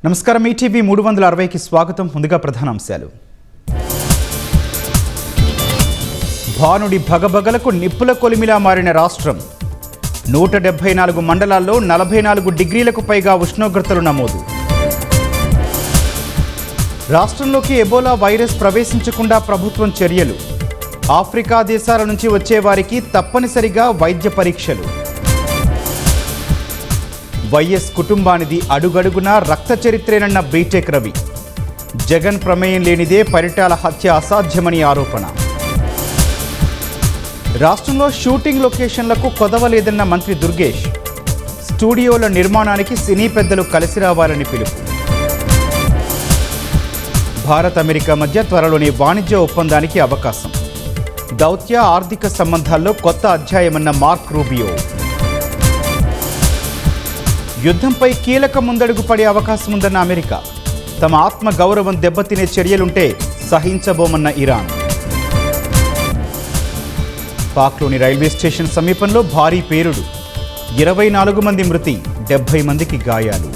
నమస్కారం ఈటీవీ 360కి స్వాగతం. ముందుగా ప్రధానాంశాలు. భానుడి భగభగలకు నిప్పుల కొలిమిలా మారిన రాష్ట్రం. 174 మండలాల్లో 44 డిగ్రీలకు పైగా ఉష్ణోగ్రతలు నమోదు. రాష్ట్రంలోకి ఎబోలా వైరస్ ప్రవేశించకుండా ప్రభుత్వం చర్యలు. ఆఫ్రికా దేశాల నుంచి వచ్చే వారికి తప్పనిసరిగా వైద్య పరీక్షలు. వైఎస్ కుటుంబానిది అడుగడుగునా రక్త చరిత్రేనన్న బీటెక్ రవి. జగన్ ప్రమేయం లేనిదే పరిటాల హత్య అసాధ్యమని ఆరోపణ. రాష్ట్రంలో షూటింగ్ లొకేషన్లకు కొదవలేదన్న మంత్రి దుర్గేష్. స్టూడియోల నిర్మాణానికి సినీ పెద్దలు కలిసి రావాలని పిలుపు. భారత్ అమెరికా మధ్య త్వరలోనే వాణిజ్య ఒప్పందానికి అవకాశం. దౌత్య ఆర్థిక సంబంధాల్లో కొత్త అధ్యాయమన్న మార్క్ రూబియో. యుద్ధంపై కీలక ముందడుగు పడే అవకాశం ఉందన్న అమెరికా. తమ ఆత్మ గౌరవం దెబ్బతినే చర్యలుంటే సహించబోమన్న ఇరాన్. పాక్లోని రైల్వే స్టేషన్ సమీపంలో భారీ పేలుడు. 24 మంది మృతి, 70 మందికి గాయాలు.